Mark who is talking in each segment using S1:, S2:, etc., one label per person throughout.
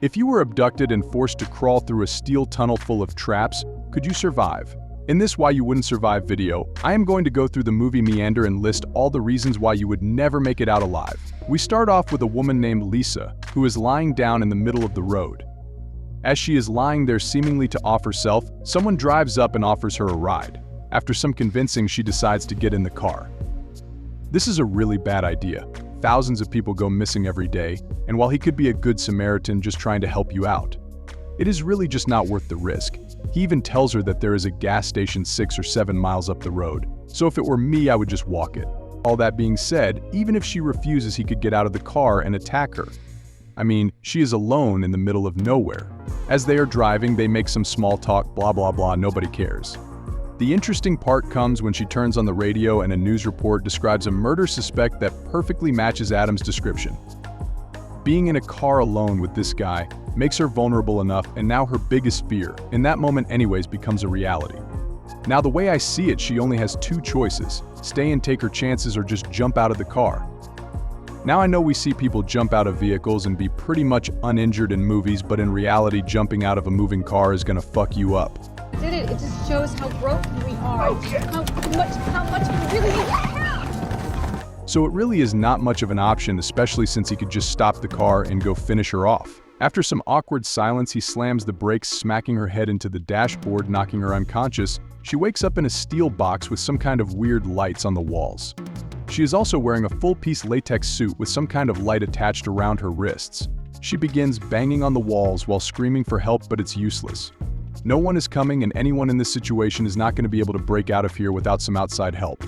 S1: If you were abducted and forced to crawl through a steel tunnel full of traps, could you survive? In this Why You Wouldn't Survive video, I am going to go through the movie Meander and list all the reasons why you would never make it out alive. We start off with a woman named Lisa, who is lying down in the middle of the road. As she is lying there seemingly to off herself, someone drives up and offers her a ride. After some convincing, she decides to get in the car. This is a really bad idea. Thousands of people go missing every day, and while he could be a good Samaritan just trying to help you out, it is really just not worth the risk. He even tells her that there is a gas station 6 or 7 miles up the road, so if it were me, I would just walk it. All that being said, even if she refuses, he could get out of the car and attack her. I mean, she is alone in the middle of nowhere. As they are driving, they make some small talk, blah blah blah, nobody cares. The interesting part comes when she turns on the radio and a news report describes a murder suspect that perfectly matches Adam's description. Being in a car alone with this guy makes her vulnerable enough, and now her biggest fear, in that moment anyways, becomes a reality. Now the way I see it, she only has two choices: stay and take her chances or just jump out of the car. Now I know we see people jump out of vehicles and be pretty much uninjured in movies, but in reality jumping out of a moving car is gonna fuck you up.
S2: It just shows how broken we are, how much we really need help.
S1: So it really is not much of an option, especially since he could just stop the car and go finish her off. After some awkward silence, he slams the brakes, smacking her head into the dashboard, knocking her unconscious. She wakes up in a steel box with some kind of weird lights on the walls. She is also wearing a full-piece latex suit with some kind of light attached around her wrists. She begins banging on the walls while screaming for help, but it's useless. No one is coming, and anyone in this situation is not going to be able to break out of here without some outside help.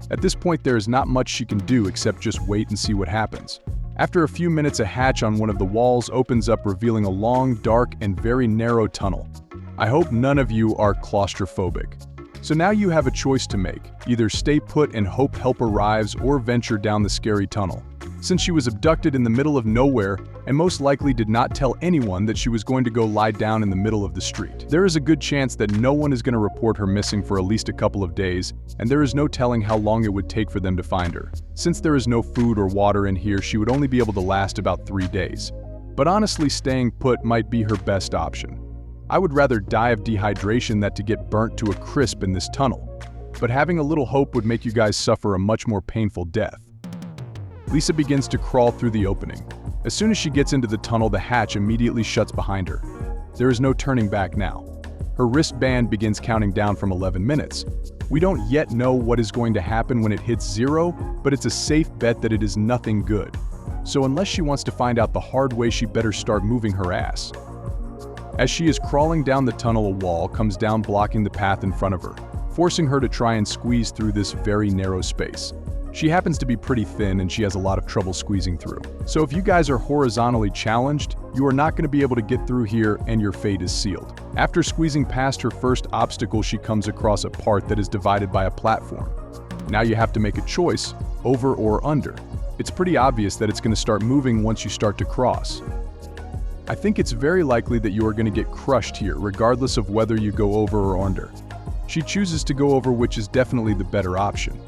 S1: At this point, there is not much she can do except just wait and see what happens. After a few minutes, a hatch on one of the walls opens up, revealing a long, dark, and very narrow tunnel. I hope none of you are claustrophobic. So now you have a choice to make: either stay put and hope help arrives, or venture down the scary tunnel. Since she was abducted in the middle of nowhere and most likely did not tell anyone that she was going to go lie down in the middle of the street, there is a good chance that no one is going to report her missing for at least a couple of days, and there is no telling how long it would take for them to find her. Since there is no food or water in here, she would only be able to last about 3 days. But honestly, staying put might be her best option. I would rather die of dehydration than to get burnt to a crisp in this tunnel. But having a little hope would make you guys suffer a much more painful death. Lisa begins to crawl through the opening. As soon as she gets into the tunnel, the hatch immediately shuts behind her. There is no turning back now. Her wristband begins counting down from 11 minutes. We don't yet know what is going to happen when it hits 0, but it's a safe bet that it is nothing good. So unless she wants to find out the hard way, she better start moving her ass. As she is crawling down the tunnel, a wall comes down, blocking the path in front of her, forcing her to try and squeeze through this very narrow space. She happens to be pretty thin and she has a lot of trouble squeezing through. So if you guys are horizontally challenged, you are not going to be able to get through here, and your fate is sealed. After squeezing past her first obstacle, she comes across a part that is divided by a platform. Now you have to make a choice: over or under. It's pretty obvious that it's going to start moving once you start to cross. I think it's very likely that you are going to get crushed here, regardless of whether you go over or under. She chooses to go over, which is definitely the better option.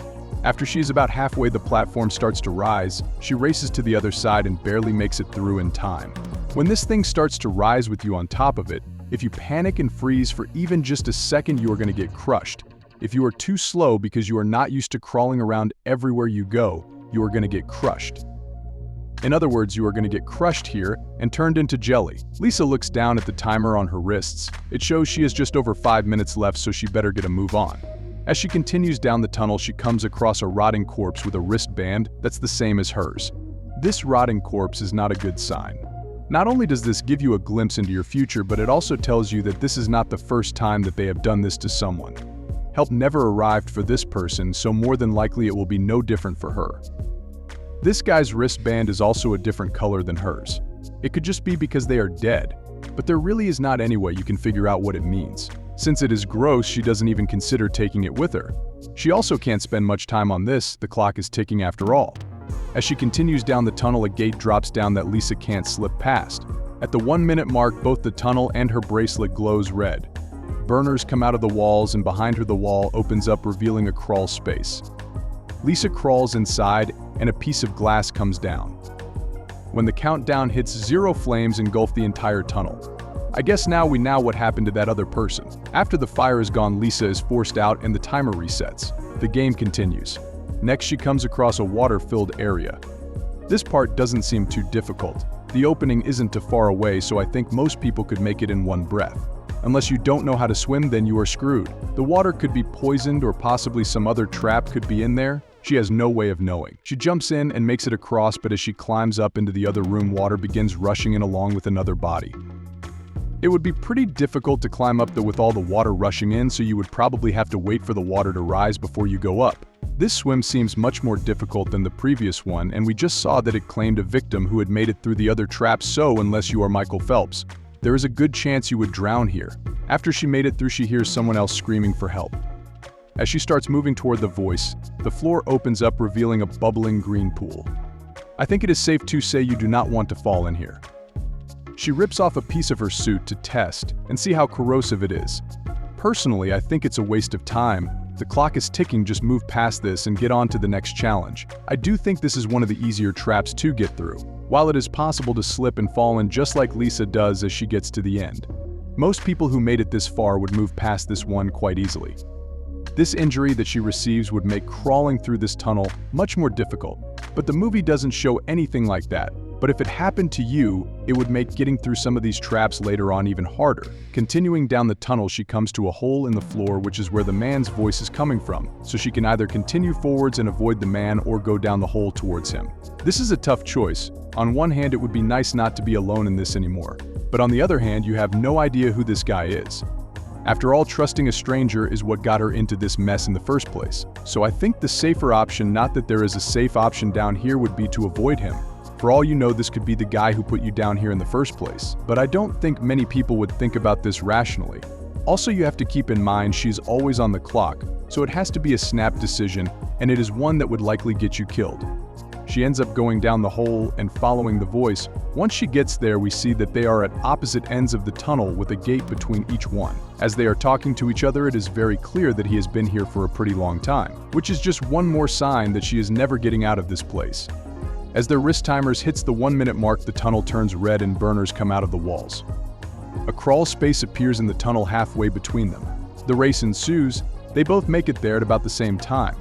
S1: After she is about halfway, the platform starts to rise. She races to the other side and barely makes it through in time. When this thing starts to rise with you on top of it, if you panic and freeze for even just a second, you are going to get crushed. If you are too slow because you are not used to crawling around everywhere you go, you are going to get crushed. In other words, you are going to get crushed here and turned into jelly. Lisa looks down at the timer on her wrists. It shows she has just over 5 minutes left, so she better get a move on. As she continues down the tunnel, she comes across a rotting corpse with a wristband that's the same as hers. This rotting corpse is not a good sign. Not only does this give you a glimpse into your future, but it also tells you that this is not the first time that they have done this to someone. Help never arrived for this person, so more than likely it will be no different for her. This guy's wristband is also a different color than hers. It could just be because they are dead, but there really is not any way you can figure out what it means. Since it is gross, she doesn't even consider taking it with her. She also can't spend much time on this, the clock is ticking after all. As she continues down the tunnel, a gate drops down that Lisa can't slip past. At the 1-minute mark, both the tunnel and her bracelet glows red. Burners come out of the walls, and behind her the wall opens up, revealing a crawl space. Lisa crawls inside, and a piece of glass comes down. When the countdown hits 0, flames engulf the entire tunnel. I guess now we know what happened to that other person. After the fire is gone, Lisa is forced out and the timer resets. The game continues. Next, she comes across a water-filled area. This part doesn't seem too difficult. The opening isn't too far away, so I think most people could make it in one breath. Unless you don't know how to swim, then you are screwed. The water could be poisoned or possibly some other trap could be in there. She has no way of knowing. She jumps in and makes it across, but as she climbs up into the other room, water begins rushing in along with another body. It would be pretty difficult to climb up with all the water rushing in, so you would probably have to wait for the water to rise before you go up. This swim seems much more difficult than the previous one, and we just saw that it claimed a victim who had made it through the other traps, so unless you are Michael Phelps, there is a good chance you would drown here. After she made it through, she hears someone else screaming for help. As she starts moving toward the voice, the floor opens up, revealing a bubbling green pool. I think it is safe to say you do not want to fall in here. She rips off a piece of her suit to test and see how corrosive it is. Personally, I think it's a waste of time. The clock is ticking, just move past this and get on to the next challenge. I do think this is one of the easier traps to get through, while it is possible to slip and fall in just like Lisa does as she gets to the end. Most people who made it this far would move past this one quite easily. This injury that she receives would make crawling through this tunnel much more difficult, but the movie doesn't show anything like that. But if it happened to you, it would make getting through some of these traps later on even harder. Continuing down the tunnel, she comes to a hole in the floor, which is where the man's voice is coming from, so she can either continue forwards and avoid the man or go down the hole towards him. This is a tough choice. On one hand, it would be nice not to be alone in this anymore, but on the other hand, you have no idea who this guy is. After all, trusting a stranger is what got her into this mess in the first place. So I think the safer option, not that there is a safe option down here, would be to avoid him. For all you know, this could be the guy who put you down here in the first place. But I don't think many people would think about this rationally. Also, you have to keep in mind she's always on the clock, so it has to be a snap decision, and it is one that would likely get you killed. She ends up going down the hole and following the voice. Once she gets there, we see that they are at opposite ends of the tunnel with a gate between each one. As they are talking to each other, it is very clear that he has been here for a pretty long time, which is just one more sign that she is never getting out of this place. As their wrist timers hits the 1-minute mark, the tunnel turns red and burners come out of the walls. A crawl space appears in the tunnel halfway between them. The race ensues. They both make it there at about the same time.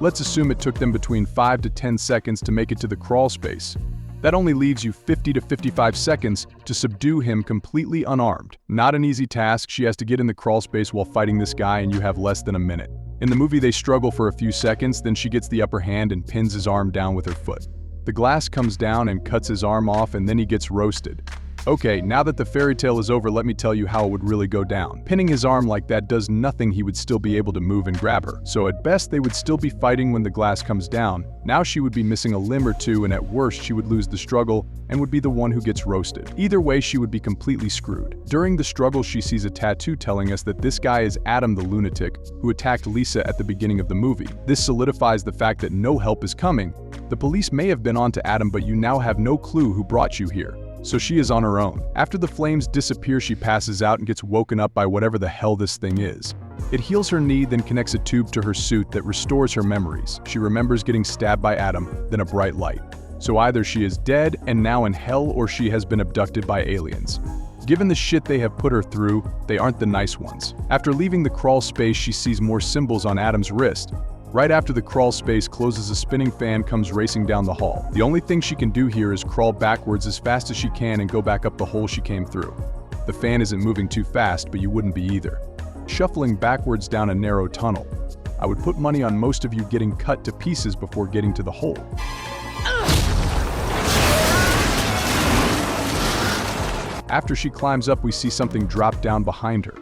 S1: Let's assume it took them between 5 to 10 seconds to make it to the crawl space. That only leaves you 50 to 55 seconds to subdue him completely unarmed. Not an easy task. She has to get in the crawl space while fighting this guy, and you have less than a minute. In the movie, they struggle for a few seconds, then she gets the upper hand and pins his arm down with her foot. The glass comes down and cuts his arm off, and then he gets roasted. Okay, now that the fairy tale is over, let me tell you how it would really go down. Pinning his arm like that does nothing. He would still be able to move and grab her. So at best, they would still be fighting when the glass comes down. Now she would be missing a limb or two, and at worst, she would lose the struggle and would be the one who gets roasted. Either way, she would be completely screwed. During the struggle, she sees a tattoo telling us that this guy is Adam the lunatic who attacked Lisa at the beginning of the movie. This solidifies the fact that no help is coming. The police may have been on to Adam, but you now have no clue who brought you here. So she is on her own. After the flames disappear, she passes out and gets woken up by whatever the hell this thing is. It heals her knee, then connects a tube to her suit that restores her memories. She remembers getting stabbed by Adam, then a bright light. So either she is dead and now in hell, or she has been abducted by aliens. Given the shit they have put her through, they aren't the nice ones. After leaving the crawl space, she sees more symbols on Adam's wrist. Right after the crawl space closes, a spinning fan comes racing down the hall. The only thing she can do here is crawl backwards as fast as she can and go back up the hole she came through. The fan isn't moving too fast, but you wouldn't be either. Shuffling backwards down a narrow tunnel. I would put money on most of you getting cut to pieces before getting to the hole. After she climbs up, we see something drop down behind her.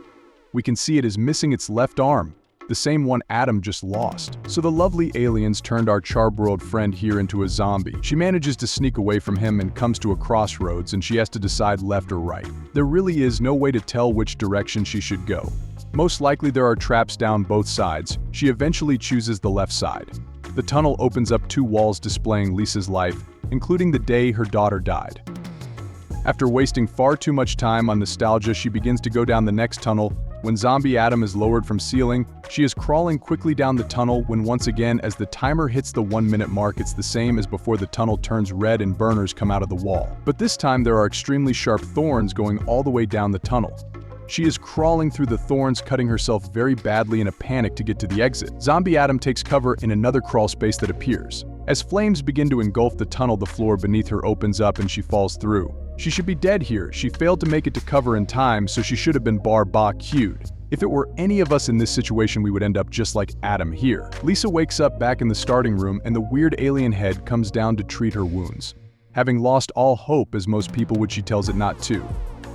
S1: We can see it is missing its left arm, the same one Adam just lost. So the lovely aliens turned our charbroiled friend here into a zombie. She manages to sneak away from him and comes to a crossroads, and she has to decide left or right. There really is no way to tell which direction she should go. Most likely there are traps down both sides. She eventually chooses the left side. The tunnel opens up 2 walls displaying Lisa's life, including the day her daughter died. After wasting far too much time on nostalgia, she begins to go down the next tunnel, When zombie Adam is lowered from ceiling, she is crawling quickly down the tunnel when once again as the timer hits the 1-minute mark it's the same as before the tunnel turns red and burners come out of the wall. But this time there are extremely sharp thorns going all the way down the tunnel. She is crawling through the thorns, cutting herself very badly in a panic to get to the exit. Zombie Adam takes cover in another crawl space that appears. As flames begin to engulf the tunnel, the floor beneath her opens up and she falls through. She should be dead here. She failed to make it to cover in time, so she should have been bar-ba-cued. If it were any of us in this situation, we would end up just like Adam here. Lisa wakes up back in the starting room and the weird alien head comes down to treat her wounds. Having lost all hope, as most people would, she tells it not to.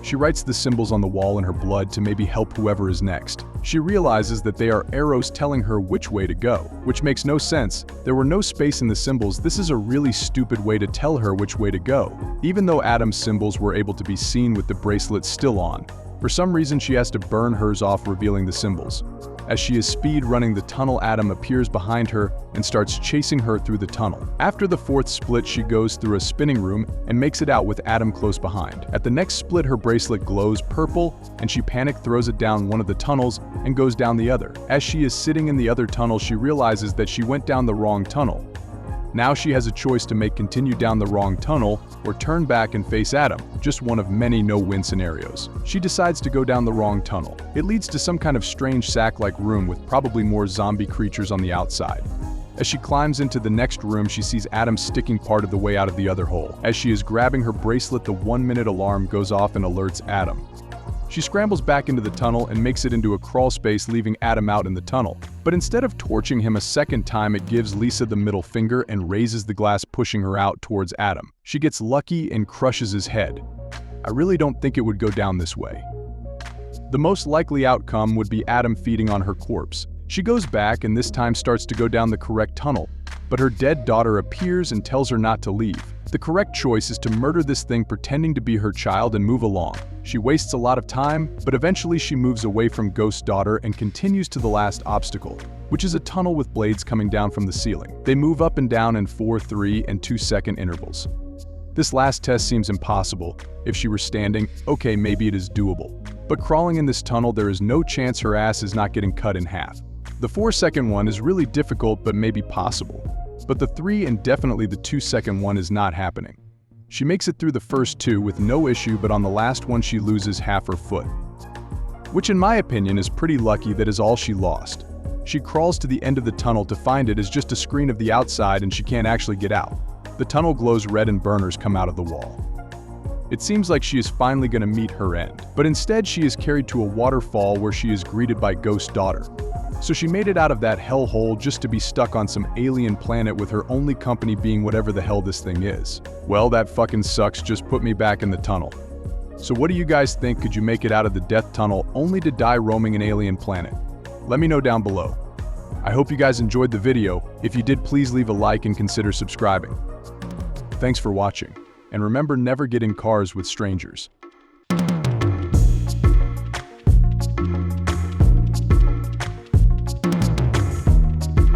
S1: She writes the symbols on the wall in her blood to maybe help whoever is next. She realizes that they are arrows telling her which way to go, which makes no sense. There were no space in the symbols. This is a really stupid way to tell her which way to go. Even though Adam's symbols were able to be seen with the bracelet still on, for some reason she has to burn hers off, revealing the symbols. As she is speed running the tunnel, Adam appears behind her and starts chasing her through the tunnel. After the 4th split, she goes through a spinning room and makes it out with Adam close behind. At the next split, her bracelet glows purple and she panic throws it down one of the tunnels and goes down the other. As she is sitting in the other tunnel, she realizes that she went down the wrong tunnel. Now she has a choice to make: continue down the wrong tunnel or turn back and face Adam, just one of many no-win scenarios. She decides to go down the wrong tunnel. It leads to some kind of strange sack-like room with probably more zombie creatures on the outside. As she climbs into the next room, she sees Adam sticking part of the way out of the other hole. As she is grabbing her bracelet, the 1-minute alarm goes off and alerts Adam. She scrambles back into the tunnel and makes it into a crawl space, leaving Adam out in the tunnel. But instead of torching him a second time, it gives Lisa the middle finger and raises the glass, pushing her out towards Adam. She gets lucky and crushes his head. I really don't think it would go down this way. The most likely outcome would be Adam feeding on her corpse. She goes back and this time starts to go down the correct tunnel, but her dead daughter appears and tells her not to leave. The correct choice is to murder this thing, pretending to be her child, and move along. She wastes a lot of time, but eventually she moves away from Ghost Daughter and continues to the last obstacle, which is a tunnel with blades coming down from the ceiling. They move up and down in 4, 3, and 2-second intervals. This last test seems impossible. If she were standing, okay, maybe it is doable. But crawling in this tunnel, there is no chance her ass is not getting cut in half. The 4-second one is really difficult, but maybe possible. But the 3 and definitely the 2-second one is not happening. She makes it through the first 2 with no issue, but on the last one she loses half her foot. Which in my opinion is pretty lucky. That is all she lost. She crawls to the end of the tunnel to find it is just a screen of the outside and she can't actually get out. The tunnel glows red and burners come out of the wall. It seems like she is finally going to meet her end, but instead she is carried to a waterfall where she is greeted by Ghost Daughter. So she made it out of that hellhole just to be stuck on some alien planet with her only company being whatever the hell this thing is. Well, that fucking sucks. Just put me back in the tunnel. So what do you guys think? Could you make it out of the death tunnel only to die roaming an alien planet? Let me know down below. I hope you guys enjoyed the video. If you did, please leave a like and consider subscribing. Thanks for watching. And remember, never get in cars with strangers.